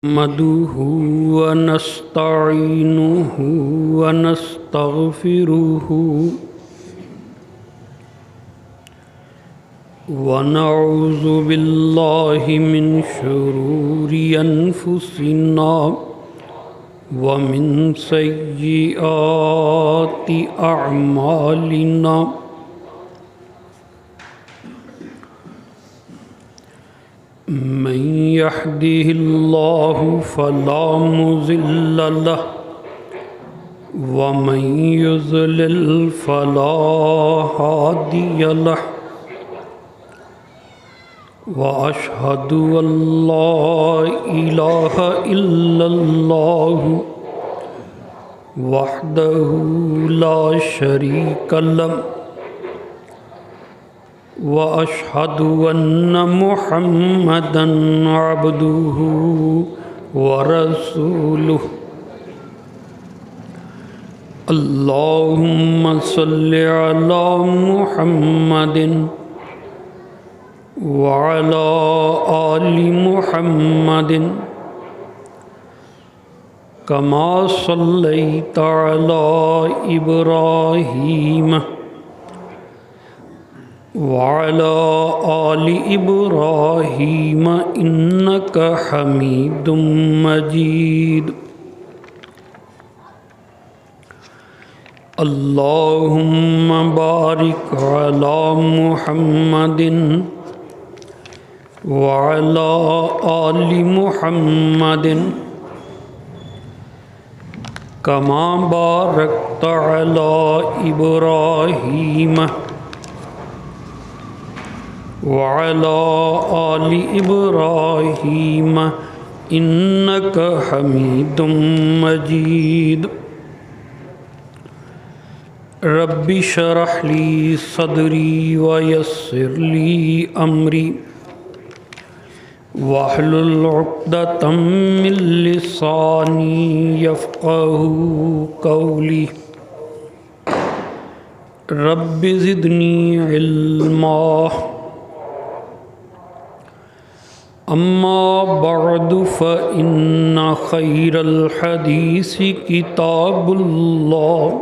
نحمده ونستعينه ونستغفره ونعوذ بالله من شرور أنفسنا ومن سيئات أعمالنا من يهده الله فلا مضل له ومن يضلل فلا هادي له وأشهد أن لا إله إلا الله وحده لا شريك له وأشهد أن محمدًا عبده ورسوله اللهم صل على محمد وعلى آل محمد كما صليت على إبراهيم وعلى آل إبراهيم إنك حميد مجيد اللهم بارك على محمد وعلى آل محمد كما باركت على إبراهيم وعلى آل إبراهيم إنك حميد مجيد رب اشرح لي صدري ويسر لي أمري واحلل عقدة من لساني يفقهوا قولي رب زدني علما أما بعد فإن خير الحديث كتاب الله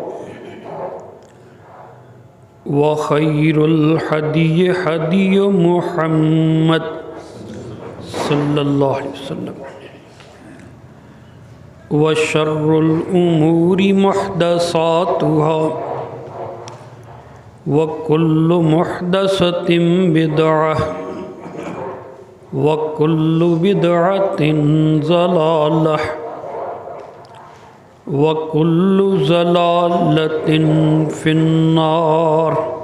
وخير الهدي هدي محمد صلى الله عليه وسلم وشر الأمور محدثاتها وكل محدثة بدعة وكل بدعة ضلالة وكل ضلالة في النار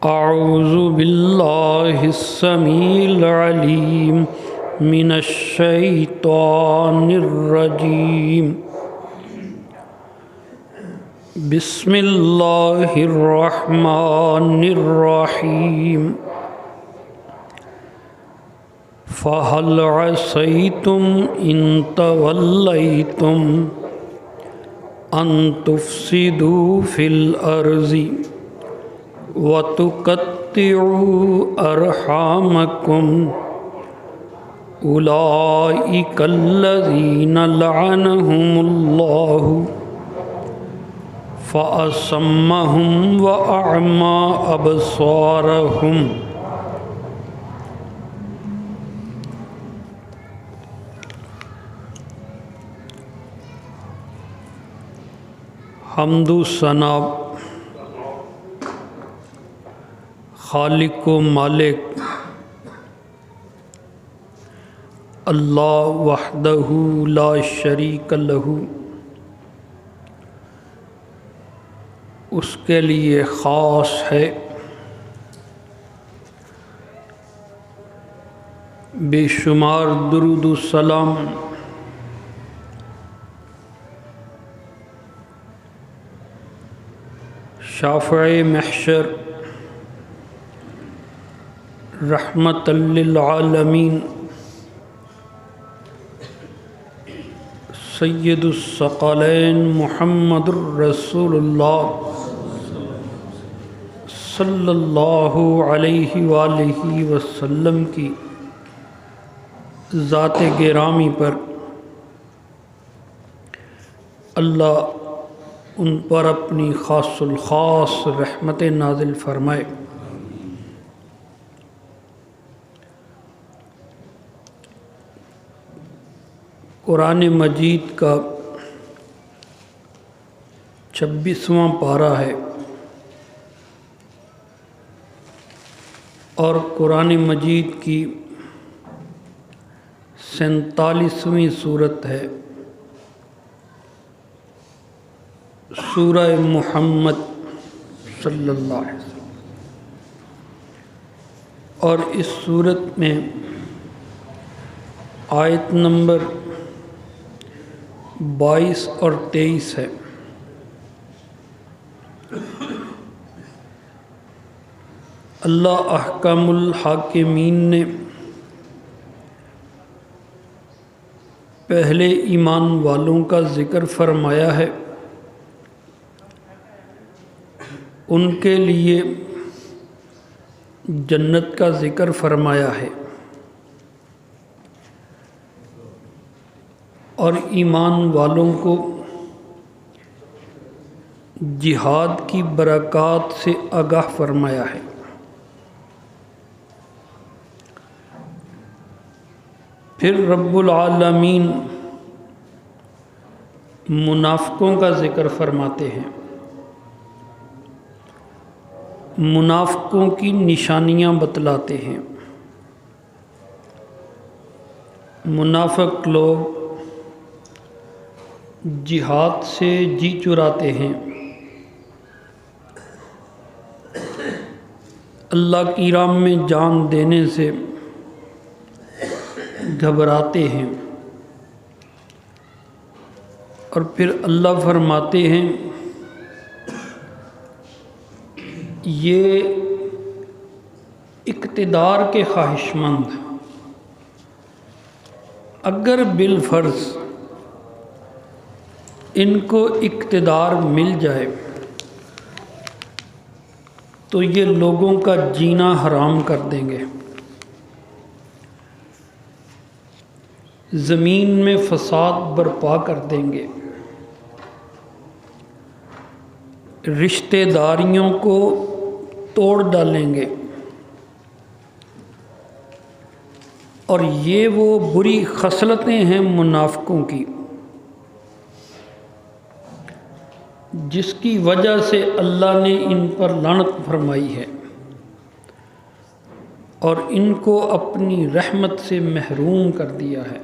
أعوذ بالله السميع العليم من الشيطان الرجيم بسم الله الرحمن الرحيم فهل عصيتم إن توليتم أن تفسدوا في الأرض وتقطعوا أرحامكم أولئك الذين لعنهم الله فأصمهم وأعمى أبصارهم حمد و ثنا خالق و مالک اللہ وحدہ لا شریک لہ اس کے لیے خاص ہے بے شمار درود و سلام شافع محشر رحمت للعالمین سید الثقلین محمد الرسول اللہ صلی اللہ علیہ وآلہ وسلم کی ذات گرامی پر اللہ ان پر اپنی خاص الخاص رحمت نازل فرمائے۔ قرآن مجید کا 26واں پارہ ہے اور قرآن مجید کی 47ویں صورت ہے، سورہ محمد صلی اللہ علیہ وسلم، اور اس صورت میں آیت نمبر 22 اور 23 ہے۔ اللہ احکم الحاکمین نے پہلے ایمان والوں کا ذکر فرمایا ہے، ان کے لیے جنت کا ذکر فرمایا ہے، اور ایمان والوں کو جہاد کی برکات سے آگاہ فرمایا ہے۔ پھر رب العالمین منافقوں کا ذکر فرماتے ہیں، منافقوں کی نشانیاں بتلاتے ہیں۔ منافق لوگ جہاد سے جی چراتے ہیں، اللہ کی راہ میں جان دینے سے گھبراتے ہیں، اور پھر اللہ فرماتے ہیں یہ اقتدار کے خواہش مند، اگر بالفرض ان کو اقتدار مل جائے تو یہ لوگوں کا جینا حرام کر دیں گے، زمین میں فساد برپا کر دیں گے، رشتہ داریوں کو توڑ ڈالیں گے، اور یہ وہ بری خصلتیں ہیں منافقوں کی جس کی وجہ سے اللہ نے ان پر لعنت فرمائی ہے اور ان کو اپنی رحمت سے محروم کر دیا ہے۔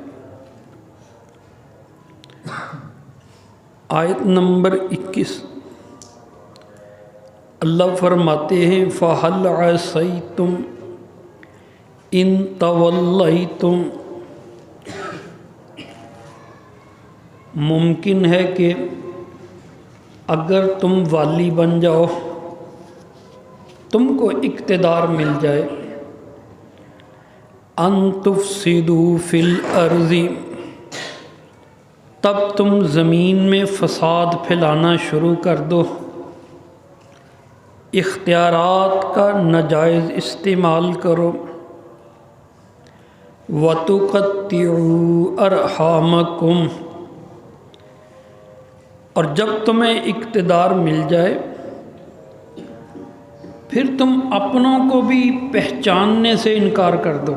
آیت نمبر 21 اللہ فرماتے ہیں فَهَلْ عَصَيْتُمْ إِن تَوَلَّيْتُمْ، ممکن ہے کہ اگر تم والی بن جاؤ، تم کو اقتدار مل جائے، ان تفسدوا فی الارض، تب تم زمین میں فساد پھیلانا شروع کر دو، اختیارات کا ناجائز استعمال کرو، وَتُقَطِّعُوا أَرْحَامَكُمْ، اور جب تمہیں اقتدار مل جائے پھر تم اپنوں کو بھی پہچاننے سے انکار کر دو،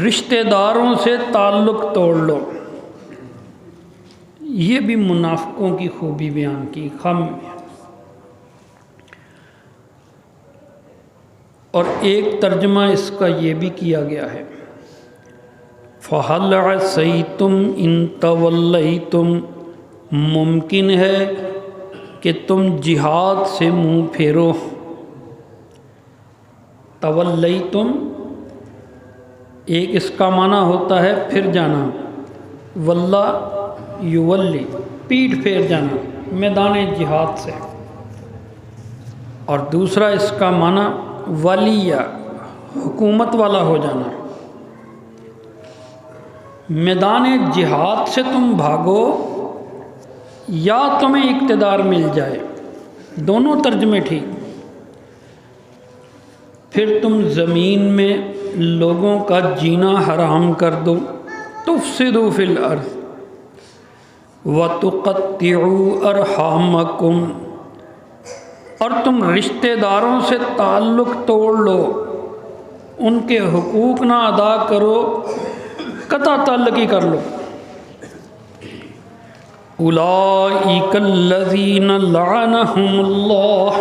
رشتہ داروں سے تعلق توڑ لو۔ یہ بھی منافقوں کی خوبی بیان کی، خم، اور ایک ترجمہ اس کا یہ بھی کیا گیا ہے فَهَلْ عَصَيْتُمْ إِن تَوَلَّيْتُمْ، ممکن ہے کہ تم جہاد سے منہ پھیرو، تولیتم ایک اس کا معنی ہوتا ہے پھر جانا، واللہ یولی پیٹھ پھیر جانا میدان جہاد سے، اور دوسرا اس کا معنی ولیہ حکومت والا ہو جانا۔ میدان جہاد سے تم بھاگو یا تمہیں اقتدار مل جائے، دونوں ترجمے ٹھیک، پھر تم زمین میں لوگوں کا جینا حرام کر دو، تفسدوا فی الارض وتقطعوا ارحامکم، اور تم رشتہ داروں سے تعلق توڑ لو، ان کے حقوق نہ ادا کرو، قطع تعلقی کر لو۔ اولئک الذین لعنہم اللہ،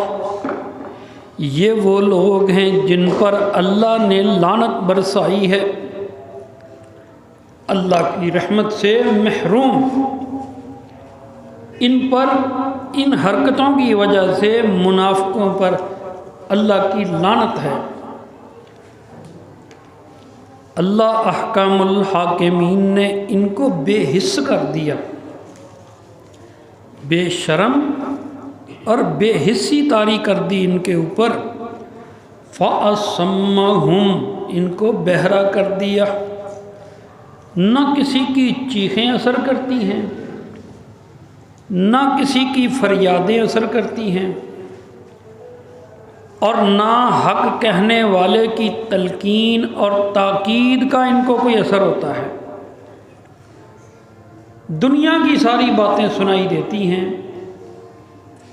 یہ وہ لوگ ہیں جن پر اللہ نے لعنت برسائی ہے، اللہ کی رحمت سے محروم۔ ان پر، ان حرکتوں کی وجہ سے منافقوں پر اللہ کی لعنت ہے۔ اللہ احکام الحاکمین نے ان کو بے حس کر دیا، بے شرم اور بے حسی طاری کر دی ان کے اوپر۔ فَأَصَمَّهُمْ، ان کو بہرا کر دیا، نہ کسی کی چیخیں اثر کرتی ہیں، نہ کسی کی فریادیں اثر کرتی ہیں، اور نہ حق کہنے والے کی تلقین اور تاکید کا ان کو کوئی اثر ہوتا ہے۔ دنیا کی ساری باتیں سنائی دیتی ہیں،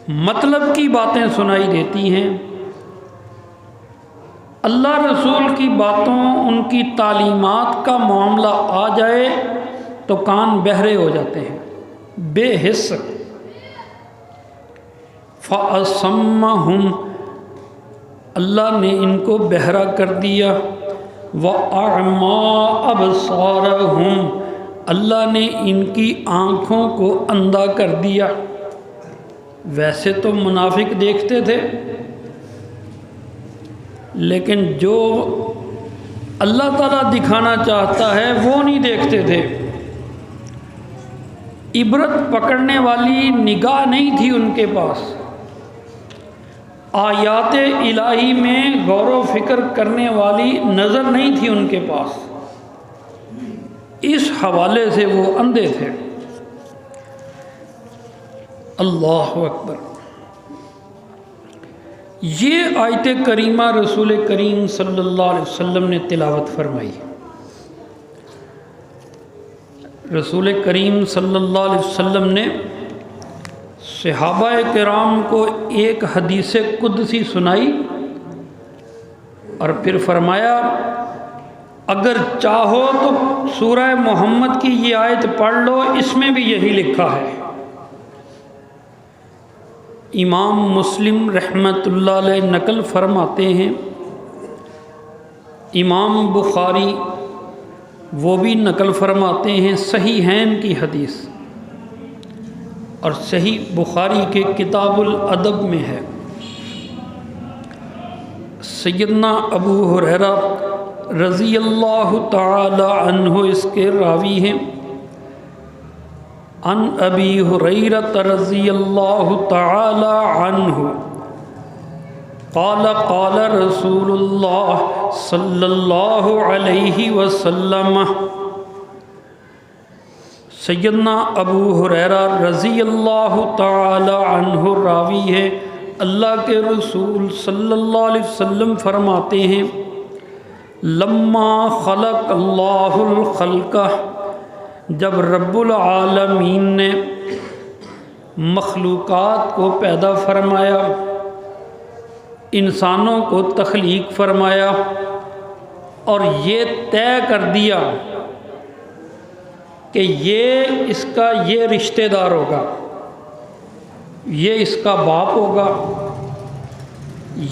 مطلب کی باتیں سنائی دیتی ہیں، اللہ رسول کی باتوں، ان کی تعلیمات کا معاملہ آ جائے تو کان بہرے ہو جاتے ہیں، بے حس۔ فَأَصَمَّهُمْ، اللہ نے ان کو بہرا کر دیا۔ وَأَعْمَى أَبْصَارَهُمْ، اللہ نے ان کی آنکھوں کو اندھا کر دیا۔ ویسے تو منافق دیکھتے تھے، لیکن جو اللہ تعالیٰ دکھانا چاہتا ہے وہ نہیں دیکھتے تھے۔ عبرت پکڑنے والی نگاہ نہیں تھی ان کے پاس، آیات الہی میں غور و فکر کرنے والی نظر نہیں تھی ان کے پاس، اس حوالے سے وہ اندھے تھے۔ اللہ اکبر۔ یہ آیت کریمہ رسول کریم صلی اللہ علیہ وسلم نے تلاوت فرمائی۔ رسول کریم صلی اللہ علیہ وسلم نے صحابہ کرام کو ایک حدیث قدسی سنائی اور پھر فرمایا، اگر چاہو تو سورہ محمد کی یہ آیت پڑھ لو، اس میں بھی یہی لکھا ہے۔ امام مسلم رحمۃ اللہ علیہ نقل فرماتے ہیں، امام بخاری وہ بھی نقل فرماتے ہیں، صحیحین کی حدیث، اور صحیح بخاری کے کتاب الادب میں ہے۔ سیدنا ابو ہریرہ رضی اللہ تعالی عنہ اس کے راوی ہیں۔ عن ابی ہریرہ رضی اللہ تعالی عنہ قال قال رسول اللہ صلی اللہ علیہ وسلم، سیدنا ابو ہریرہ رضی اللہ تعالی عنہ راوی ہے، اللہ کے رسول صلی اللہ علیہ وسلم فرماتے ہیں، لما خلق اللہ الخلق، جب رب العالمین نے مخلوقات کو پیدا فرمایا، انسانوں کو تخلیق فرمایا اور یہ طے کر دیا کہ یہ رشتہ دار ہوگا، یہ اس کا باپ ہوگا،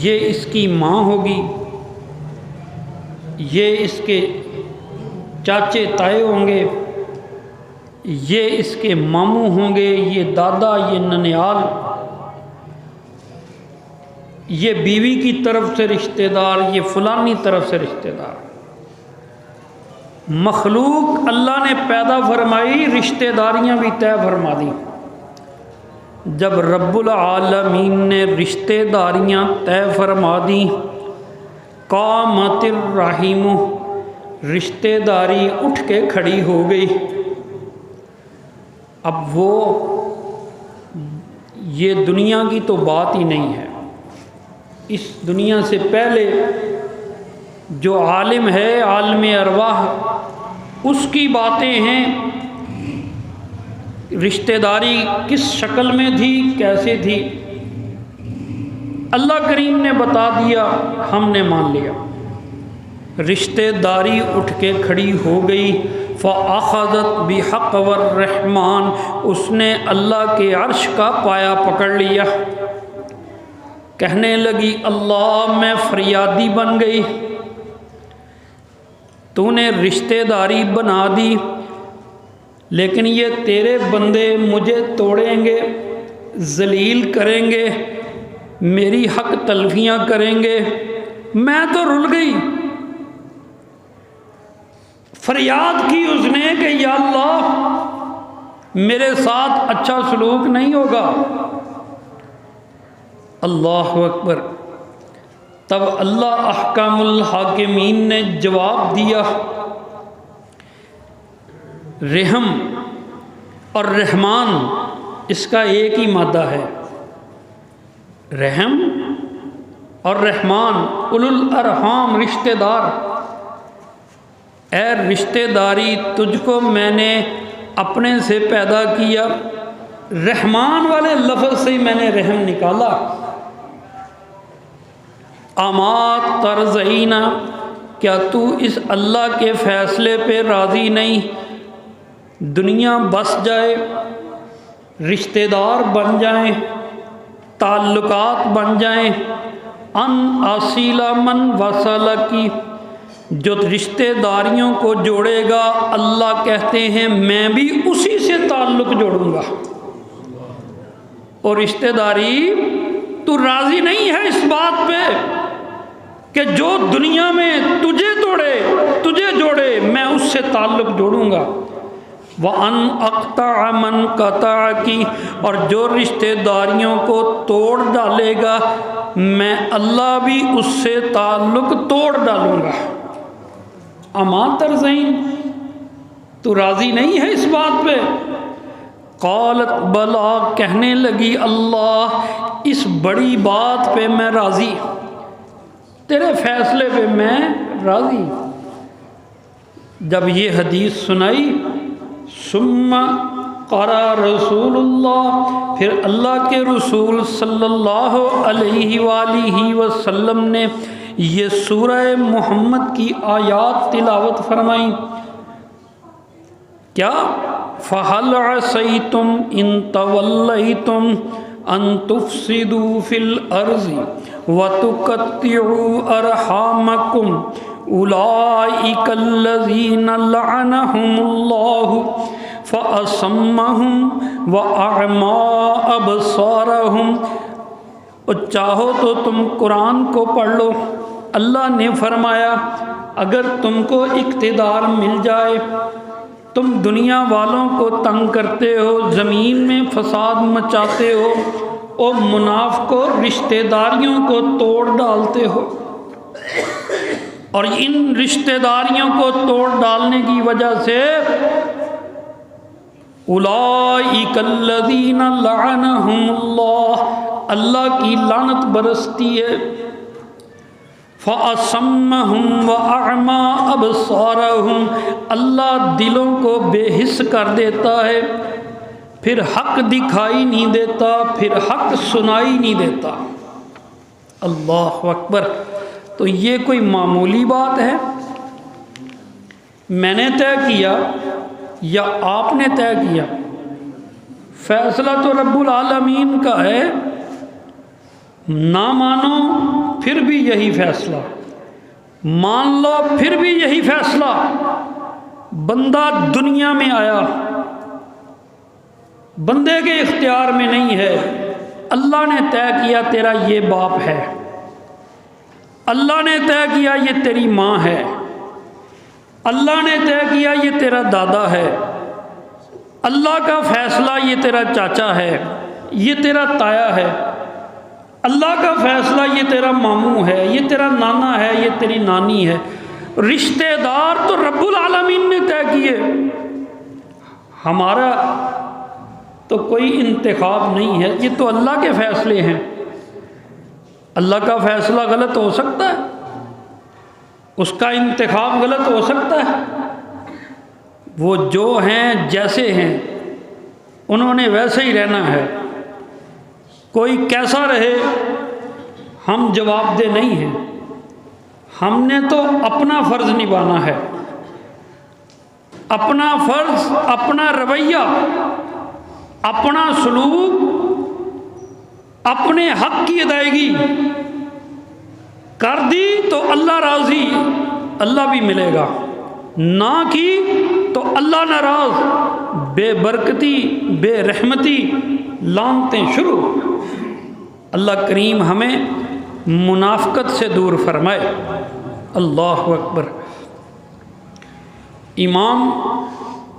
یہ اس کی ماں ہوگی، یہ اس کے چاچے تائے ہوں گے، یہ اس کے ماموں ہوں گے، یہ دادا، یہ ننیال، یہ بیوی کی طرف سے رشتہ دار، یہ فلانی طرف سے رشتہ دار۔ مخلوق اللہ نے پیدا فرمائی، رشتہ داریاں بھی طے فرما دیں۔ جب رب العالمین نے رشتہ داریاں طے فرما دیں، قامت الرحیم، رشتہ داری اٹھ کے کھڑی ہو گئی۔ اب وہ یہ دنیا کی تو بات ہی نہیں ہے، اس دنیا سے پہلے جو عالم ہے عالم ارواح اس کی باتیں ہیں۔ رشتہ داری کس شکل میں تھی، کیسے تھی، اللہ کریم نے بتا دیا، ہم نے مان لیا۔ رشتہ داری اٹھ کے کھڑی ہو گئی، فَأَخَذَتْ بِحَقْ وَالرَّحْمَٰنِ، اس نے اللہ کے عرش کا پایا پکڑ لیا، کہنے لگی اللہ میں فریادی بن گئی، تو نے رشتہ داری بنا دی، لیکن یہ تیرے بندے مجھے توڑیں گے، ذلیل کریں گے، میری حق تلفیاں کریں گے، میں تو رل گئی۔ فریاد کی اس نے کہ یا اللہ میرے ساتھ اچھا سلوک نہیں ہوگا۔ اللہ اکبر۔ تب اللہ احکام الحاکمین نے جواب دیا، رحم اور رحمان اس کا ایک ہی مادہ ہے، رحم اور رحمان، اولو الارحام، رشتہ دار۔ اے رشتہ داری تجھ کو میں نے اپنے سے پیدا کیا، رحمان والے لفظ سے ہی میں نے رحم نکالا۔ اما ترضین، کیا تو اس اللہ کے فیصلے پہ راضی نہیں، دنیا بس جائے، رشتہ دار بن جائیں، تعلقات بن جائیں، ان اصیل من وصل کی، جو رشتہ داریوں کو جوڑے گا اللہ کہتے ہیں میں بھی اسی سے تعلق جوڑوں گا۔ اور رشتہ داری تو راضی نہیں ہے اس بات پہ کہ جو دنیا میں تجھے توڑے، تجھے جوڑے، میں اس سے تعلق جوڑوں گا۔ وَأَنْ أَقْطَعَ مَنْ قَطَعَكِ، اور جو رشتہ داریوں کو توڑ ڈالے گا میں اللہ بھی اس سے تعلق توڑ ڈالوں گا۔ اما ترضین، تو راضی نہیں ہے اس بات پہ؟ قالت بلا، کہنے لگی اللہ اس بڑی بات پہ میں راضی، تیرے فیصلے پہ میں راضی۔ جب یہ حدیث سنائی، ثم قرأ رسول اللہ، پھر اللہ کے رسول صلی اللہ علیہ وآلہ وسلم نے یہ سورہ محمد کی آیات تلاوت فرمائیں۔ کیا؟ فَهَلْ عَصَيْتُمْ إِن تَوَلَّيْتُمْ أَن تُفْسِدُوا فِي الْأَرْضِ وَتُقَطِّعُوا أَرْحَامَكُمْ أُولَئِكَ الَّذِينَ لَعَنَهُمُ اللَّهُ فَأَصَمَّهُمْ وَأَعْمَىٰ أَبْصَارَهُمْ۔ اور چاہو تو تم قرآن کو پڑھ لو، اللہ نے فرمایا اگر تم کو اقتدار مل جائے، تم دنیا والوں کو تنگ کرتے ہو، زمین میں فساد مچاتے ہو، اور منافقوں رشتہ داریوں کو توڑ ڈالتے ہو، اور ان رشتہ داریوں کو توڑ ڈالنے کی وجہ سے اولئک الذین لعنہم اللہ، اللہ کی لعنت برستی ہے۔ فَأَصَمَّهُمْ وَأَعْمَىٰ أَبْصَارَهُمْ، اللہ دلوں کو بے حس کر دیتا ہے، پھر حق دکھائی نہیں دیتا، پھر حق سنائی نہیں دیتا۔ اللہ اکبر۔ تو یہ کوئی معمولی بات ہے؟ میں نے طے کیا یا آپ نے طے کیا؟ فیصلہ تو رب العالمین کا ہے، نہ مانو پھر بھی یہی فیصلہ، مان لو پھر بھی یہی فیصلہ۔ بندہ دنیا میں آیا، بندے کے اختیار میں نہیں ہے، اللہ نے طے کیا تیرا یہ باپ ہے، اللہ نے طے کیا یہ تیری ماں ہے، اللہ نے طے کیا یہ تیرا دادا ہے، اللہ کا فیصلہ یہ تیرا چاچا ہے، یہ تیرا تایا ہے، اللہ کا فیصلہ یہ تیرا ماموں ہے، یہ تیرا نانا ہے، یہ تیری نانی ہے۔ رشتہ دار تو رب العالمین نے طے کیے، ہمارا تو کوئی انتخاب نہیں ہے، یہ تو اللہ کے فیصلے ہیں۔ اللہ کا فیصلہ غلط ہو سکتا ہے؟ اس کا انتخاب غلط ہو سکتا ہے؟ وہ جو ہیں جیسے ہیں انہوں نے ویسے ہی رہنا ہے، کوئی کیسا رہے ہم جواب دہ نہیں ہیں۔ ہم نے تو اپنا فرض نبھانا ہے، اپنا فرض، اپنا رویہ، اپنا سلوک، اپنے حق کی ادائیگی کر دی تو اللہ راضی، اللہ بھی ملے گا، نہ کی تو اللہ ناراض، بے برکتی، بے رحمتی، لعنتیں شروع۔ اللہ کریم ہمیں منافقت سے دور فرمائے۔ اللہ اکبر۔ امام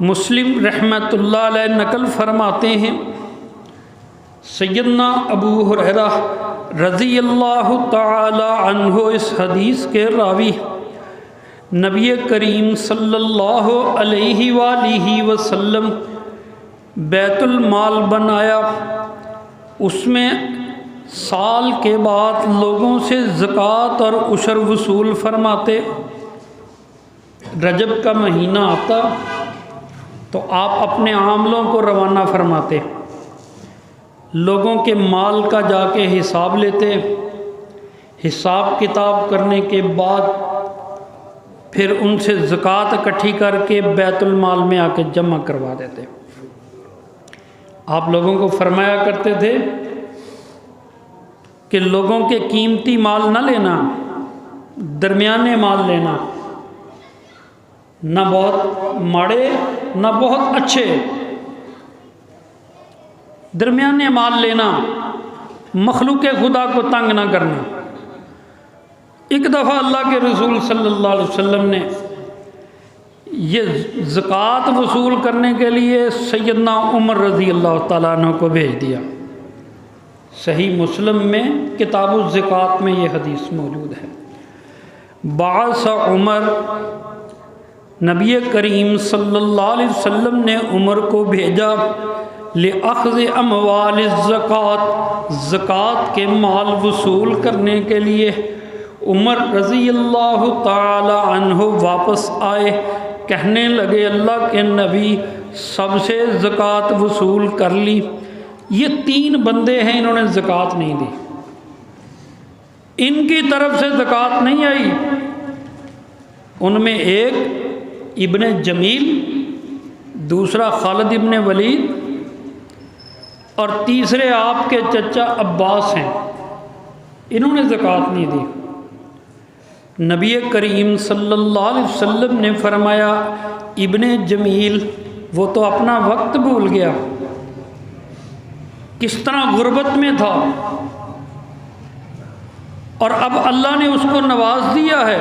مسلم رحمۃ اللہ علیہ نقل فرماتے ہیں، سیدنا ابو ہریرہ رضی اللہ تعالی عنہ اس حدیث کے راوی، نبی کریم صلی اللہ علیہ وآلہ وسلم بیت المال بنایا، اس میں سال کے بعد لوگوں سے زکوٰۃ اور عشر وصول فرماتے۔ رجب کا مہینہ آتا تو آپ اپنے عاملوں کو روانہ فرماتے، لوگوں کے مال کا جا کے حساب لیتے، حساب کتاب کرنے کے بعد پھر ان سے زکوٰۃ اکٹھی کر کے بیت المال میں آ کے جمع کروا دیتے۔ آپ لوگوں کو فرمایا کرتے تھے کہ لوگوں کے قیمتی مال نہ لینا، درمیانے مال لینا، نہ بہت ماڑے نہ بہت اچھے، درمیانے مال لینا، مخلوق خدا کو تنگ نہ کرنا۔ ایک دفعہ اللہ کے رسول صلی اللہ علیہ وسلم نے یہ زکوٰۃ وصول کرنے کے لیے سیدنا عمر رضی اللہ تعالیٰ عنہ کو بھیج دیا۔ صحیح مسلم میں کتاب الزکوٰۃ میں یہ حدیث موجود ہے۔ بعث عمر، نبی کریم صلی اللہ علیہ وسلم نے عمر کو بھیجا لأخذ اموال الزکوٰۃ، زکوٰۃ کے مال وصول کرنے کے لیے۔ عمر رضی اللہ تعالی عنہ واپس آئے، کہنے لگے اللہ کے نبی سب سے زکوٰۃ وصول کر لی، یہ 3 بندے ہیں انہوں نے زکوٰۃ نہیں دی، ان کی طرف سے زکوٰۃ نہیں آئی۔ ان میں ایک ابن جمیل، دوسرا خالد ابن ولید، اور تیسرے آپ کے چچا عباس ہیں، انہوں نے زکوٰۃ نہیں دی۔ نبی کریم صلی اللہ علیہ وسلم نے فرمایا ابن جمیل وہ تو اپنا وقت بھول گیا، کس طرح غربت میں تھا اور اب اللہ نے اس کو نواز دیا ہے،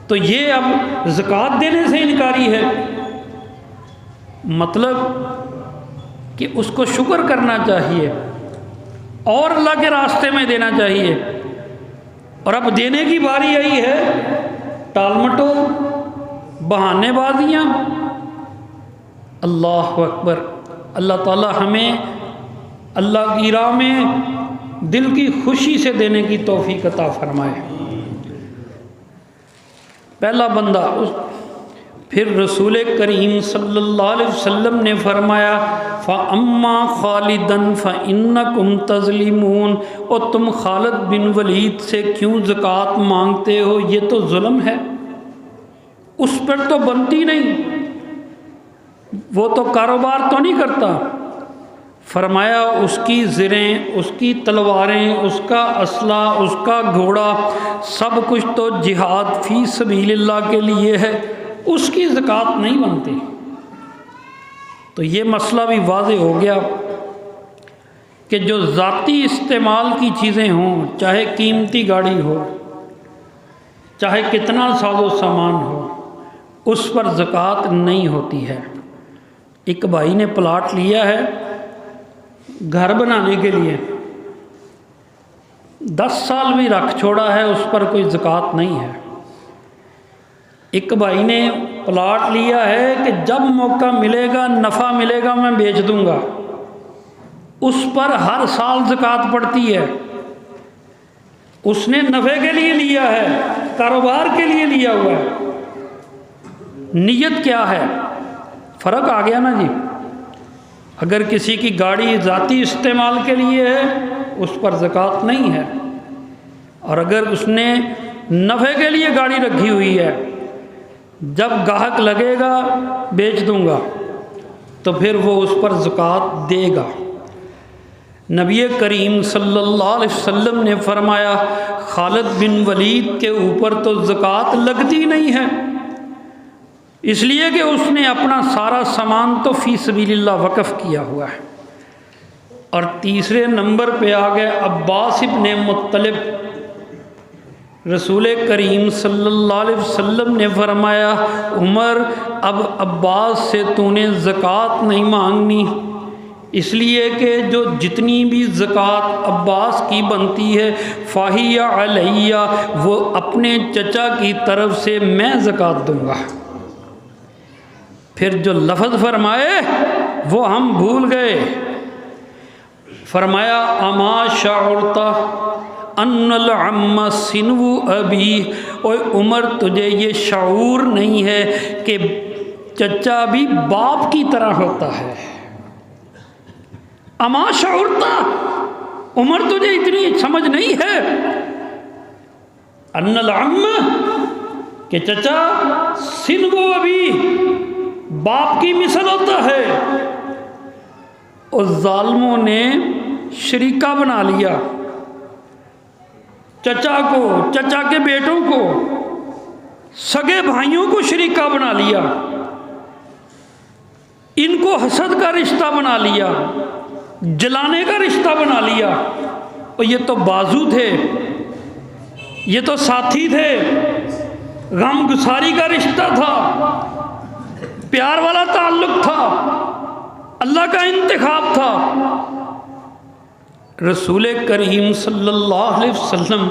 تو یہ اب زکوٰۃ دینے سے انکاری ہے۔ مطلب کہ اس کو شکر کرنا چاہیے اور اللہ کے راستے میں دینا چاہیے، اور اب دینے کی باری آئی ہے، ٹال مٹول، بہانے بازیاں۔ اللہ اکبر۔ اللہ تعالی ہمیں اللہ کی راہ میں دل کی خوشی سے دینے کی توفیق عطا فرمائے۔ پہلا بندہ، پھر رسول کریم صلی اللہ علیہ وسلم نے فرمایا فَأَمَّا خَالِدًا فَإِنَّكُمْ تَظْلِمُونَ، اور تم خالد بن ولید سے کیوں زکوٰۃ مانگتے ہو، یہ تو ظلم ہے، اس پر تو بنتی نہیں، وہ تو کاروبار تو نہیں کرتا۔ فرمایا اس کی زریں، اس کی تلواریں، اس کا اسلحہ، اس کا گھوڑا، سب کچھ تو جہاد فی سبیل اللہ کے لیے ہے، اس کی زکوٰۃ نہیں بنتی۔ تو یہ مسئلہ بھی واضح ہو گیا کہ جو ذاتی استعمال کی چیزیں ہوں، چاہے قیمتی گاڑی ہو، چاہے کتنا ساز و سامان ہو، اس پر زکوٰۃ نہیں ہوتی ہے۔ ایک بھائی نے پلاٹ لیا ہے گھر بنانے کے لیے، 10 سال بھی رکھ چھوڑا ہے، اس پر کوئی زکوٰۃ نہیں ہے۔ ایک بھائی نے پلاٹ لیا ہے کہ جب موقع ملے گا، نفع ملے گا، میں بیچ دوں گا، اس پر ہر سال زکوٰۃ پڑتی ہے۔ اس نے نفع کے لیے لیا ہے، کاروبار کے لیے لیا ہوا ہے، نیت کیا ہے؟ فرق آ گیا نا جی۔ اگر کسی کی گاڑی ذاتی استعمال کے لیے ہے اس پر زکوٰۃ نہیں ہے، اور اگر اس نے نفع کے لیے گاڑی رکھی ہوئی ہے، جب گاہک لگے گا بیچ دوں گا تو پھر وہ اس پر زکوٰۃ دے گا۔ نبی کریم صلی اللہ علیہ وسلم نے فرمایا خالد بن ولید کے اوپر تو زکوٰۃ لگتی نہیں ہے، اس لیے کہ اس نے اپنا سارا سامان تو فی سبیل اللہ وقف کیا ہوا ہے۔ اور تیسرے نمبر پہ آ گئے عباس ابن مطلب۔ رسول کریم صلی اللہ علیہ وسلم نے فرمایا عمر اب عباس سے تو نے زکوٰۃ نہیں مانگنی، اس لیے کہ جو جتنی بھی زکوٰۃ عباس کی بنتی ہے فاہی علیہ، وہ اپنے چچا کی طرف سے میں زکوٰۃ دوں گا۔ پھر جو لفظ فرمائے وہ ہم بھول گئے، فرمایا اما شعرت ان العم سنو ابی، اوے عمر تجھے یہ شعور نہیں ہے کہ چچا بھی باپ کی طرح ہوتا ہے؟ اما شعرت، عمر تجھے اتنی سمجھ نہیں ہے ان العم، کہ چچا سنو ابی باپ کی مثل ہوتا ہے۔ اور ظالموں نے شریکہ بنا لیا چچا کو، چچا کے بیٹوں کو، سگے بھائیوں کو شریکہ بنا لیا، ان کو حسد کا رشتہ بنا لیا، جلانے کا رشتہ بنا لیا۔ اور یہ تو بازو تھے، یہ تو ساتھی تھے، غم گساری کا رشتہ تھا، پیار والا تعلق تھا، اللہ کا انتخاب تھا۔ رسول کریم صلی اللہ علیہ وسلم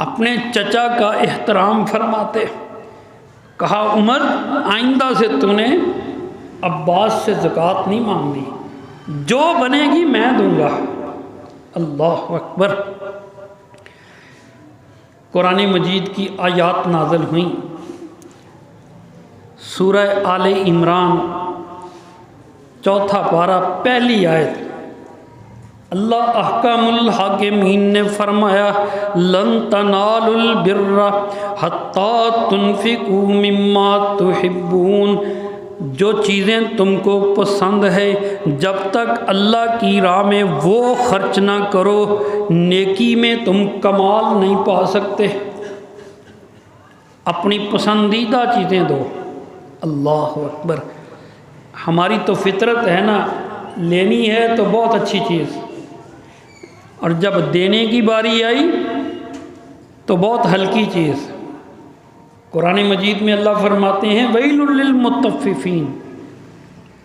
اپنے چچا کا احترام فرماتے، کہا عمر آئندہ سے تو نے عباس سے زکوٰۃ نہیں مانگنی، جو بنے گی میں دوں گا۔ اللہ اکبر۔ قرآن مجید کی آیات نازل ہوئیں، سورہ آل عمران 4 پارہ پہلی آیت۔ اللہ احکم الحاکمین نے فرمایا لن تنالوا البر حتی تنفقوا مما تحبون، جو چیزیں تم کو پسند ہے جب تک اللہ کی راہ میں وہ خرچ نہ کرو نیکی میں تم کمال نہیں پا سکتے۔ اپنی پسندیدہ چیزیں دو۔ اللہ اکبر۔ ہماری تو فطرت ہے نا، لینی ہے تو بہت اچھی چیز، اور جب دینے کی باری آئی تو بہت ہلکی چیز۔ قرآن مجید میں اللہ فرماتے ہیں ویل للمطففین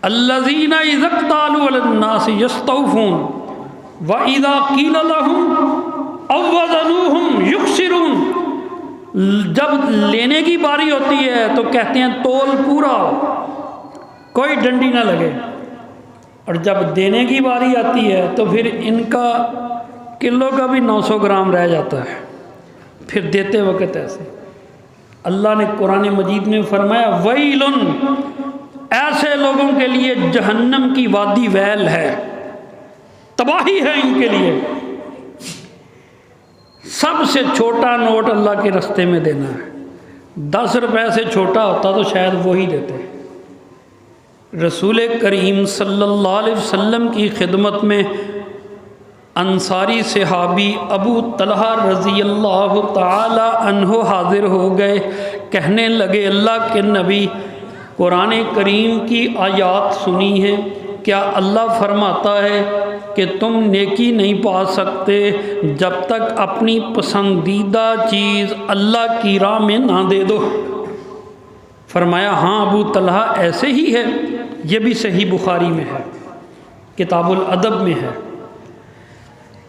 الذین اذا اکتالوا علی الناس یستوفون واذا قیل لهم او وزنوهم یخسرون۔ جب لینے کی باری ہوتی ہے تو کہتے ہیں تول پورا ہو، کوئی ڈنڈی نہ لگے، اور جب دینے کی باری آتی ہے تو پھر ان کا کلو کا بھی 900 گرام رہ جاتا ہے، پھر دیتے وقت ایسے۔ اللہ نے قرآن مجید میں فرمایا ویل، ایسے لوگوں کے لیے جہنم کی وادی ویل ہے، تباہی ہے ان کے لیے۔ سب سے چھوٹا نوٹ اللہ کے رستے میں دینا ہے، 10 روپے سے چھوٹا ہوتا تو شاید وہی دیتے۔ رسول کریم صلی اللہ علیہ وسلم کی خدمت میں انصاری صحابی ابو طلحہ رضی اللہ تعالی عنہ حاضر ہو گئے، کہنے لگے اللہ کے نبی قرآن کریم کی آیات سنی ہے، کیا اللہ فرماتا ہے کہ تم نیکی نہیں پا سکتے جب تک اپنی پسندیدہ چیز اللہ کی راہ میں نہ دے دو؟ فرمایا ہاں ابو طلحہ ایسے ہی ہے، یہ بھی صحیح بخاری میں ہے، کتاب الادب میں ہے۔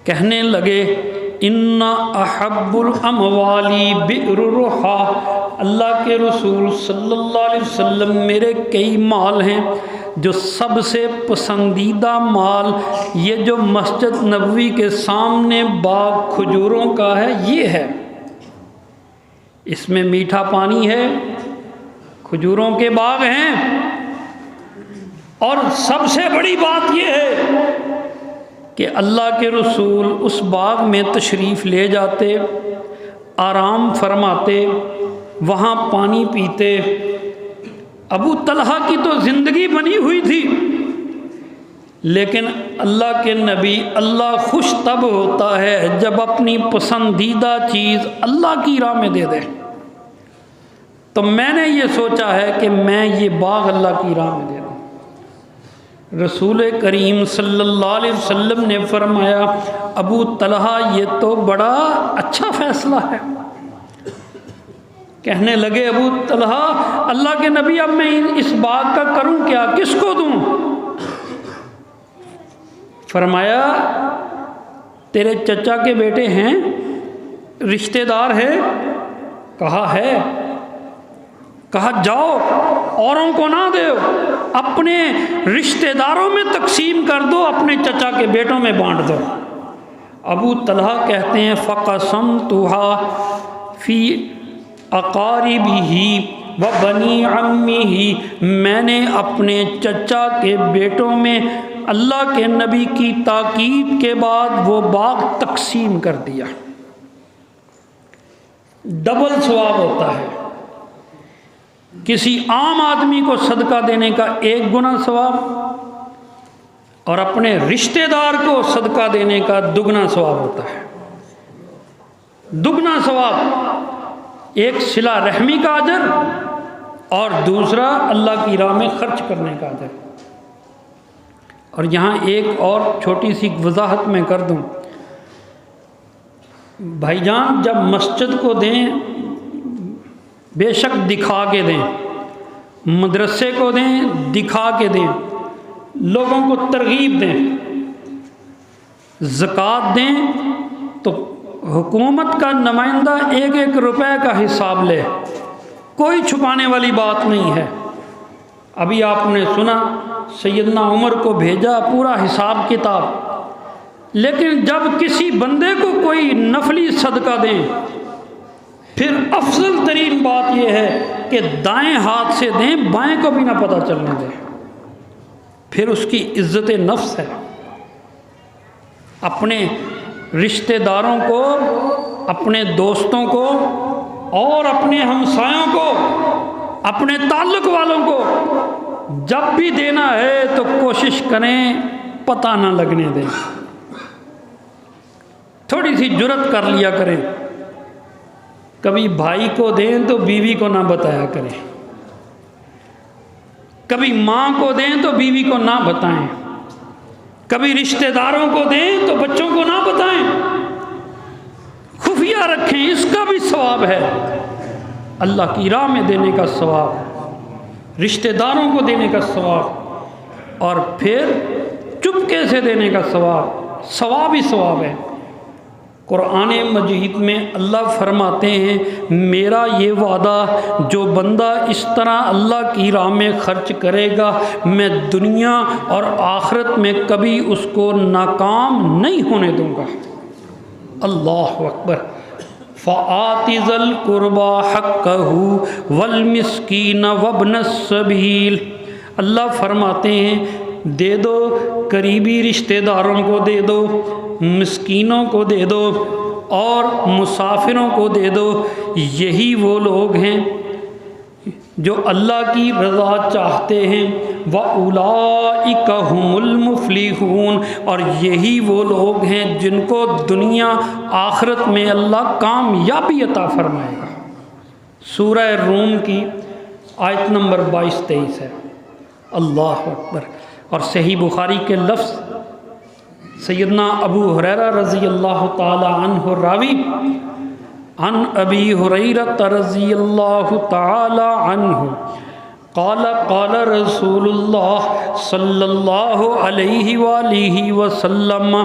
کہنے لگے ان احب الاموال بئر روحا، اللہ کے رسول صلی اللہ علیہ وسلم میرے کئی مال ہیں، جو سب سے پسندیدہ مال یہ جو مسجد نبوی کے سامنے باغ کھجوروں کا ہے یہ ہے، اس میں میٹھا پانی ہے، کھجوروں کے باغ ہیں، اور سب سے بڑی بات یہ ہے کہ اللہ کے رسول اس باغ میں تشریف لے جاتے، آرام فرماتے، وہاں پانی پیتے۔ ابو طلحہ کی تو زندگی بنی ہوئی تھی، لیکن اللہ کے نبی، اللہ خوش تب ہوتا ہے جب اپنی پسندیدہ چیز اللہ کی راہ میں دے دے۔ تو میں نے یہ سوچا ہے کہ میں یہ باغ اللہ کی راہ میں دے دوں۔ رسول کریم صلی اللہ علیہ وسلم نے فرمایا، ابو طلحہ یہ تو بڑا اچھا فیصلہ ہے۔ کہنے لگے ابو طلحہ اللہ کے نبی اب میں اس باغ کا کروں کیا، کس کو دوں؟ فرمایا تیرے چچا کے بیٹے ہیں، رشتہ دار ہے؟ کہا ہے۔ کہا جاؤ اوروں کو نہ دو، اپنے رشتہ داروں میں تقسیم کر دو، اپنے چچا کے بیٹوں میں بانٹ دو۔ ابو طلحہ کہتے ہیں فَقَسَمْتُهَا فِي أَقَارِبِهِ وَبَنِي عَمِّهِ، میں نے اپنے چچا کے بیٹوں میں اللہ کے نبی کی تاکید کے بعد وہ باغ تقسیم کر دیا۔ ڈبل ثواب ہوتا ہے، کسی عام آدمی کو صدقہ دینے کا 1 گنا ثواب، اور اپنے رشتہ دار کو صدقہ دینے کا 2 گنا ثواب ہوتا ہے۔ 2 گنا ثواب، ایک صلہ رحمی کا اجر اور دوسرا اللہ کی راہ میں خرچ کرنے کا اجر۔ اور یہاں ایک اور چھوٹی سی وضاحت میں کر دوں، بھائی جان جب مسجد کو دیں بے شک دکھا کے دیں، مدرسے کو دیں دکھا کے دیں، لوگوں کو ترغیب دیں، زکوٰۃ دیں تو حکومت کا نمائندہ 1-1 روپے کا حساب لے، کوئی چھپانے والی بات نہیں ہے۔ ابھی آپ نے سنا سیدنا عمر کو بھیجا پورا حساب کتاب، لیکن جب کسی بندے کو کوئی نفلی صدقہ دیں پھر افضل ترین بات یہ ہے کہ دائیں ہاتھ سے دیں، بائیں کو بھی نہ پتہ چلنے دیں، پھر اس کی عزت نفس ہے۔ اپنے رشتہ داروں کو، اپنے دوستوں کو اور اپنے ہمسایوں کو، اپنے تعلق والوں کو جب بھی دینا ہے تو کوشش کریں پتہ نہ لگنے دیں، تھوڑی سی جرت کر لیا کریں۔ کبھی بھائی کو دیں تو بیوی کو نہ بتایا کریں، کبھی ماں کو دیں تو بیوی کو نہ بتائیں، کبھی رشتہ داروں کو دیں تو بچوں کو نہ بتائیں، خفیہ رکھیں، اس کا بھی ثواب ہے، اللہ کی راہ میں دینے کا ثواب، رشتہ داروں کو دینے کا ثواب، اور پھر چپکے سے دینے کا ثواب، ثواب ہی ثواب ہے۔ قرآن مجید میں اللہ فرماتے ہیں میرا یہ وعدہ جو بندہ اس طرح اللہ کی راہ میں خرچ کرے گا میں دنیا اور آخرت میں کبھی اس کو ناکام نہیں ہونے دوں گا۔ اللہ اکبر۔ فَآتِ ذَا الْقُرْبَى حَقَّهُ وَالْمِسْكِينَ وَابْنَ السَّبِيلِ، اللہ فرماتے ہیں دے دو، قریبی رشتہ داروں کو دے دو، مسکینوں کو دے دو اور مسافروں کو دے دو، یہی وہ لوگ ہیں جو اللہ کی رضا چاہتے ہیں۔ وَأُولَئِكَ هُمُ الْمُفْلِحُونَ، اور یہی وہ لوگ ہیں جن کو دنیا آخرت میں اللہ کامیابی عطا فرمائے گا۔ سورہ روم کی آیت نمبر 22-23 ہے۔ اللہ اکبر۔ اور صحیح بخاری کے لفظ سیدنا ابو ہریرہ رضی اللہ تعالی عنہ راوی، عن ابی ہریرہ رضی اللہ تعالی عنہ قال قال رسول اللہ صلی اللہ علیہ وآلہ وسلم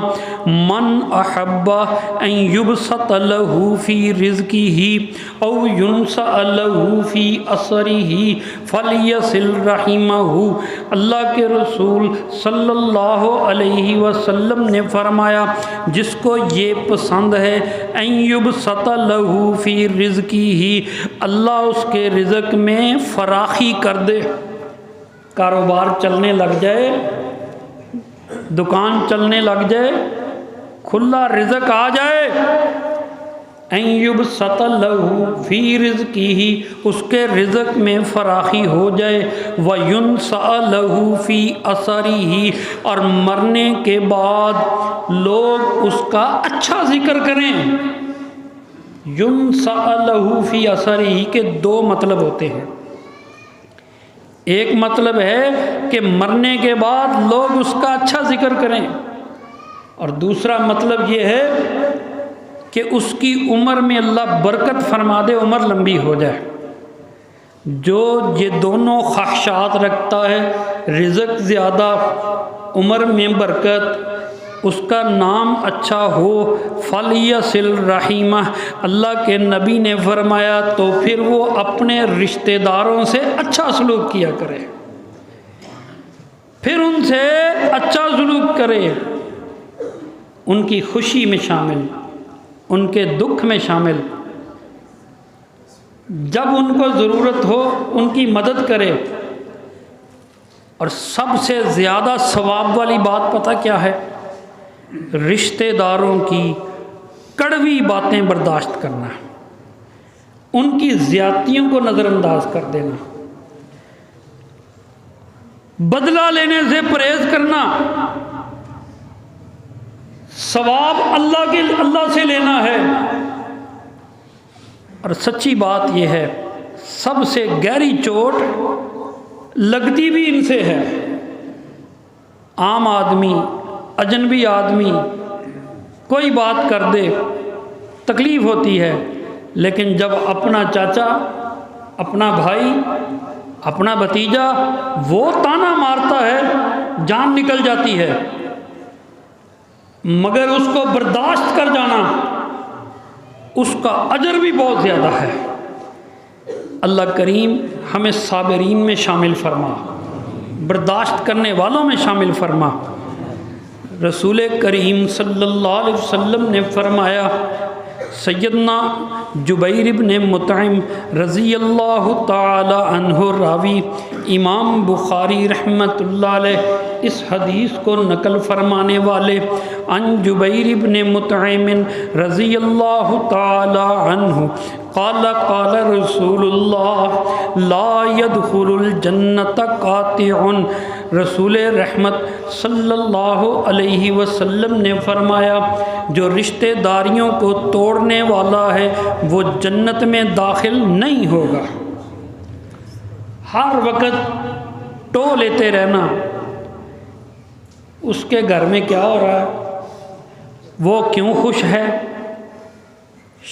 من احب ان یبسط له فی رزقه او ینسأ له فی اثره فلیصل رحمہ۔ اللہ کے رسول صلی اللہ علیہ وسلم نے فرمایا جس کو یہ پسند ہے ان یبسط له فی رزقه، اللہ اس کے رزق میں فراخی کر دے، کاروبار چلنے لگ جائے، دکان چلنے لگ جائے، کھلا رزق آ جائے، ان یبسط لہ فی رزقہ، اس کے رزق میں فراخی ہو جائے، وینسأ لہ فی اثرہ، اور مرنے کے بعد لوگ اس کا اچھا ذکر کریں۔ ینسأ لہ فی اثرہ کے دو مطلب ہوتے ہیں، ایک مطلب ہے کہ مرنے کے بعد لوگ اس کا اچھا ذکر کریں، اور دوسرا مطلب یہ ہے کہ اس کی عمر میں اللہ برکت فرما دے، عمر لمبی ہو جائے۔ جو یہ دونوں خواہشات رکھتا ہے، رزق زیادہ، عمر میں برکت، اس کا نام اچھا ہو، فلیصل رحمہ، اللہ کے نبی نے فرمایا تو پھر وہ اپنے رشتہ داروں سے اچھا سلوک کیا کرے، پھر ان سے اچھا سلوک کرے، ان کی خوشی میں شامل، ان کے دکھ میں شامل، جب ان کو ضرورت ہو ان کی مدد کرے۔ اور سب سے زیادہ ثواب والی بات پتہ کیا ہے؟ رشتہ داروں کی کڑوی باتیں برداشت کرنا، ان کی زیادتیوں کو نظر انداز کر دینا، بدلہ لینے سے پرہیز کرنا، ثواب اللہ سے لینا ہے۔ اور سچی بات یہ ہے سب سے گہری چوٹ لگتی بھی ان سے ہے۔ عام آدمی، اجنبی آدمی کوئی بات کر دے تکلیف ہوتی ہے، لیکن جب اپنا چاچا، اپنا بھائی، اپنا بھتیجا وہ تانا مارتا ہے جان نکل جاتی ہے، مگر اس کو برداشت کر جانا اس کا اجر بھی بہت زیادہ ہے۔ اللہ کریم ہمیں صابرین میں شامل فرما، برداشت کرنے والوں میں شامل فرما۔ رسول کریم صلی اللہ علیہ وسلم نے فرمایا، سیدنا جبیر بن مطعم رضی اللہ تعالی عنہ راوی، امام بخاری رحمۃ اللہ علیہ اس حدیث کو نقل فرمانے والے، عن جبیر بن مطعم رضی اللہ تعالی عنہ قال قال رسول اللہ لا يدخل الجنت قاطع، رسول رحمت صلی اللہ علیہ وسلم نے فرمایا جو رشتہ داریوں کو توڑنے والا ہے وہ جنت میں داخل نہیں ہوگا۔ ہر وقت ٹو لیتے رہنا اس کے گھر میں کیا ہو رہا ہے، وہ کیوں خوش ہے،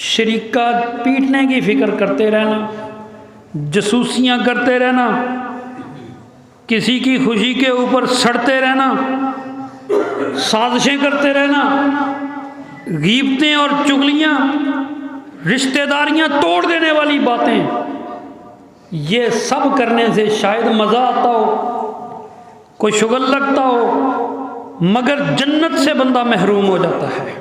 شریکہ پیٹنے کی فکر کرتے رہنا، جاسوسیاں کرتے رہنا، کسی کی خوشی کے اوپر سڑتے رہنا، سازشیں کرتے رہنا، غیبتیں اور چغلیاں، رشتہ داریاں توڑ دینے والی باتیں، یہ سب کرنے سے شاید مزہ آتا ہو، کوئی شغل لگتا ہو، مگر جنت سے بندہ محروم ہو جاتا ہے۔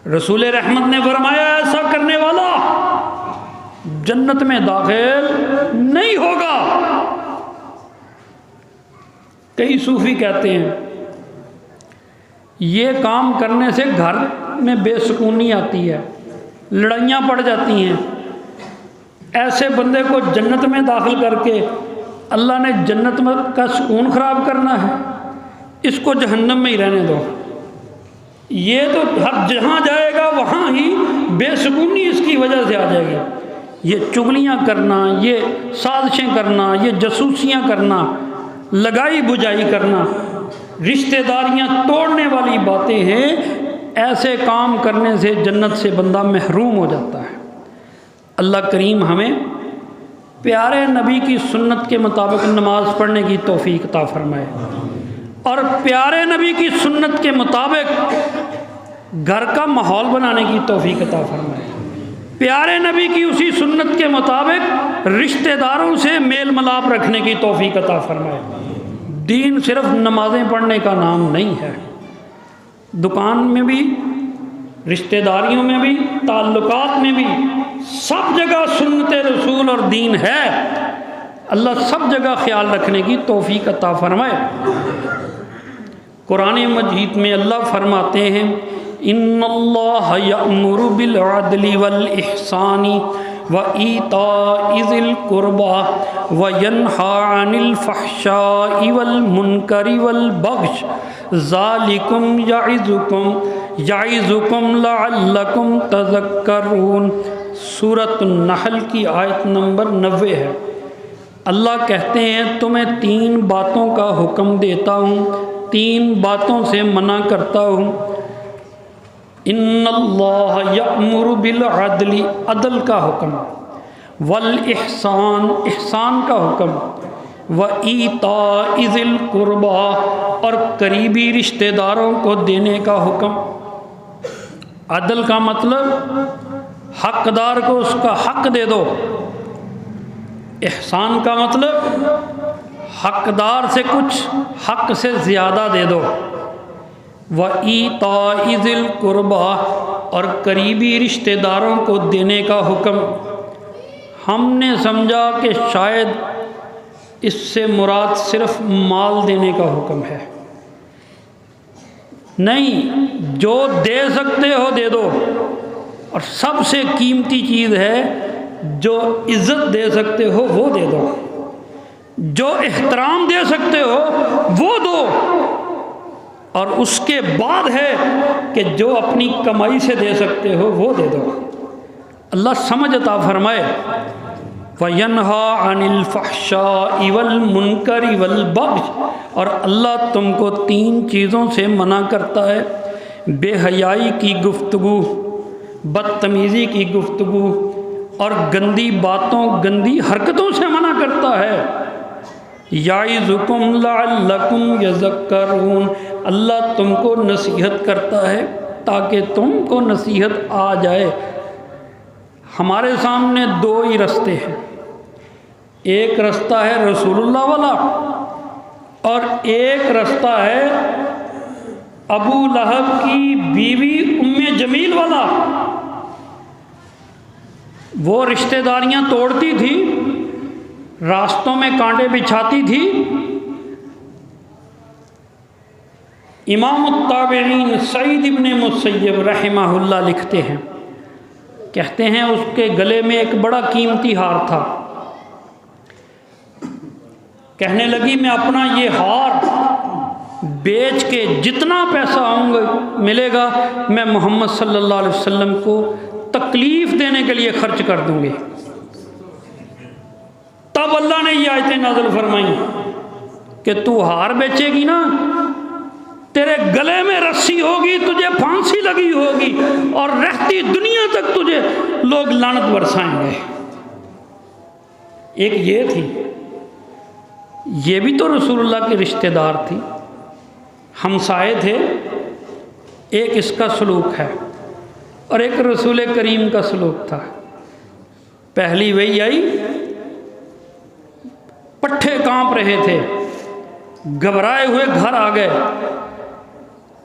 رسول رحمت نے فرمایا ایسا کرنے والا جنت میں داخل نہیں ہوگا۔ کئی صوفی کہتے ہیں یہ کام کرنے سے گھر میں بے سکونی آتی ہے، لڑائیاں پڑ جاتی ہیں، ایسے بندے کو جنت میں داخل کر کے اللہ نے جنت کا سکون خراب کرنا ہے، اس کو جہنم میں ہی رہنے دو۔ یہ تو ہر جہاں جائے گا وہاں ہی بے سکونی اس کی وجہ سے آ جائے گی۔ یہ چغلیاں کرنا، یہ سازشیں کرنا، یہ جاسوسیاں کرنا، لگائی بجائی کرنا، رشتہ داریاں توڑنے والی باتیں ہیں، ایسے کام کرنے سے جنت سے بندہ محروم ہو جاتا ہے۔ اللہ کریم ہمیں پیارے نبی کی سنت کے مطابق نماز پڑھنے کی توفیق عطا فرمائے، اور پیارے نبی کی سنت کے مطابق گھر کا ماحول بنانے کی توفیق عطا فرمائے، پیارے نبی کی اسی سنت کے مطابق رشتہ داروں سے میل ملاپ رکھنے کی توفیق عطا فرمائے۔ دین صرف نمازیں پڑھنے کا نام نہیں ہے، دکان میں بھی، رشتہ داریوں میں بھی، تعلقات میں بھی، سب جگہ سنت رسول اور دین ہے۔ اللہ سب جگہ خیال رکھنے کی توفیق عطا فرمائے۔ قرآن مجید میں اللہ فرماتے ہیں ان اللہ یأمر بالعدل والاحسان وایتاء ذی القربى وینہی عن الفحشاء والمنکر والبغی ذالکم یعظکم لعلکم تذکرون۔ سورۃ النحل کی آیت نمبر 90 ہے۔ اللہ کہتے ہیں تمہیں 3 باتوں کا حکم دیتا ہوں، 3 باتوں سے منع کرتا ہوں۔ ان اللہ یأمر بالعدل، عدل کا حکم، والاحسان، احسان کا حکم، وایتاء ذی القربى، اور قریبی رشتہ داروں کو دینے کا حکم۔ عدل کا مطلب حقدار کو اس کا حق دے دو، احسان کا مطلب حقدار سے کچھ حق سے زیادہ دے دو، وایتاء ذی القربى، اور قریبی رشتہ داروں کو دینے کا حکم۔ ہم نے سمجھا کہ شاید اس سے مراد صرف مال دینے کا حکم ہے، نہیں، جو دے سکتے ہو دے دو، اور سب سے قیمتی چیز ہے جو عزت دے سکتے ہو وہ دے دو، جو احترام دے سکتے ہو وہ دو، اور اس کے بعد ہے کہ جو اپنی کمائی سے دے سکتے ہو وہ دے دو۔ اللہ سمجھ عطا فرمائے۔ وَيَنْهَا عَنِ الْفَحْشَاءِ وَالْمُنْكَرِ وَالْبَغْيِ، اور اللہ تم کو 3 چیزوں سے منع کرتا ہے، بے حیائی کی گفتگو، بدتمیزی کی گفتگو، اور گندی باتوں، گندی حرکتوں سے منع کرتا ہے۔ یعظکم لعلکم یذکرون، اللہ تم کو نصیحت کرتا ہے تاکہ تم کو نصیحت آ جائے۔ ہمارے سامنے 2 ہی رستے ہیں، ایک رستہ ہے رسول اللہ والا، اور ایک رستہ ہے ابو لہب کی بیوی ام جمیل والا۔ وہ رشتہ داریاں توڑتی تھی، راستوں میں کانٹے بچھاتی تھی۔ امام التابعین سعید ابن مسیب رحمہ اللہ لکھتے ہیں، کہتے ہیں اس کے گلے میں ایک بڑا قیمتی ہار تھا۔ کہنے لگی میں اپنا یہ ہار بیچ کے جتنا پیسہ ملے گا میں محمد صلی اللہ علیہ وسلم کو تکلیف دینے کے لیے خرچ کر دوں گی۔ تب اللہ نے یہ آیتیں نازل فرمائیں کہ تو ہار بیچے گی نا، تیرے گلے میں رسی ہوگی، تجھے پھانسی لگی ہوگی، اور رہتی دنیا تک تجھے لوگ لعنت برسائیں گے۔ ایک یہ تھی، یہ بھی تو رسول اللہ کے رشتہ دار تھی، ہمسائے تھے۔ ایک اس کا سلوک ہے اور ایک رسول کریم کا سلوک تھا۔ پہلی وہی آئی، پٹھے کانپ رہے تھے، گھبرائے ہوئے گھر آ گئے،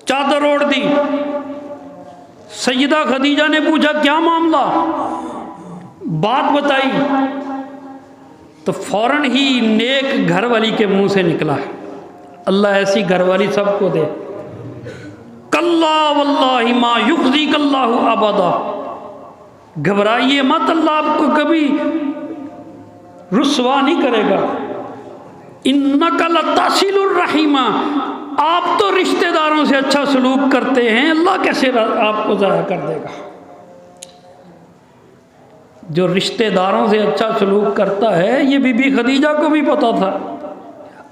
چادر اوڑھ دی۔ سیدہ خدیجہ نے پوچھا کیا معاملہ، بات بتائی تو فوراً ہی نیک گھر والی کے منہ سے نکلا ہے، اللہ ایسی گھر والی سب کو دے۔ کلا واللہ ما یخزیک اللہ ابدا، گھبرائیے مت، اللہ آپ کو کبھی رسوا نہیں کرے گا۔ انک لتصل الرحیم، آپ تو رشتہ داروں سے اچھا سلوک کرتے ہیں، اللہ کیسے آپ کو ضائع کر دے گا۔ جو رشتہ داروں سے اچھا سلوک کرتا ہے، یہ بی بی خدیجہ کو بھی پتا تھا،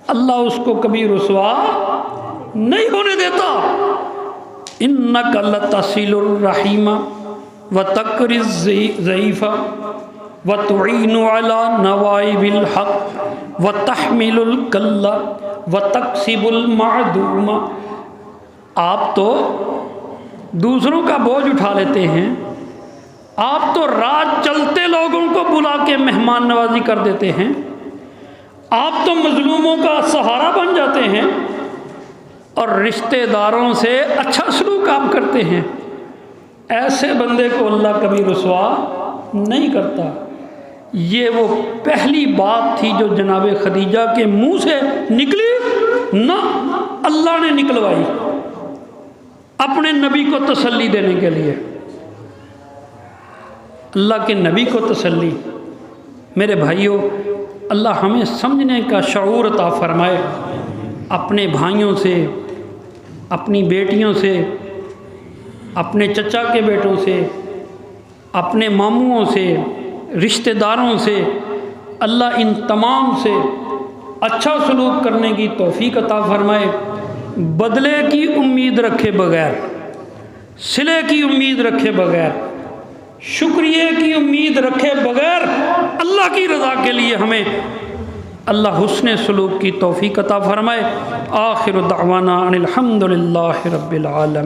اللہ اس کو کبھی رسوا نہیں ہونے دیتا۔ انک لتصل الرحیم وتقری الضعیف وتعین علی نوائب الحق وتحمل الکل وتکسب المعدوم۔ آپ تو دوسروں کا بوجھ اٹھا لیتے ہیں، آپ تو رات چلتے لوگوں کو بلا کے مہمان نوازی کر دیتے ہیں، آپ تو مظلوموں کا سہارا بن جاتے ہیں اور رشتہ داروں سے اچھا سلوک آپ کرتے ہیں۔ ایسے بندے کو اللہ کبھی رسوا نہیں کرتا۔ یہ وہ پہلی بات تھی جو جناب خدیجہ کے منہ سے نکلی نہ، اللہ نے نکلوائی اپنے نبی کو تسلی دینے کے لیے۔ اللہ کے نبی کو تسلی۔ میرے بھائیوں، اللہ ہمیں سمجھنے کا شعور عطا فرمائے۔ اپنے بھائیوں سے، اپنی بیٹیوں سے، اپنے چچا کے بیٹوں سے، اپنے ماموں سے، رشتہ داروں سے، اللہ ان تمام سے اچھا سلوک کرنے کی توفیق عطا فرمائے، بدلے کی امید رکھے بغیر، صلے کی امید رکھے بغیر، شکریہ کی امید رکھے بغیر اللہ کی رضا کے لیے ہمیں اللہ حسن سلوک کی توفیق عطا فرمائے۔ آخر دعوانا ان الحمد للہ رب العالمین۔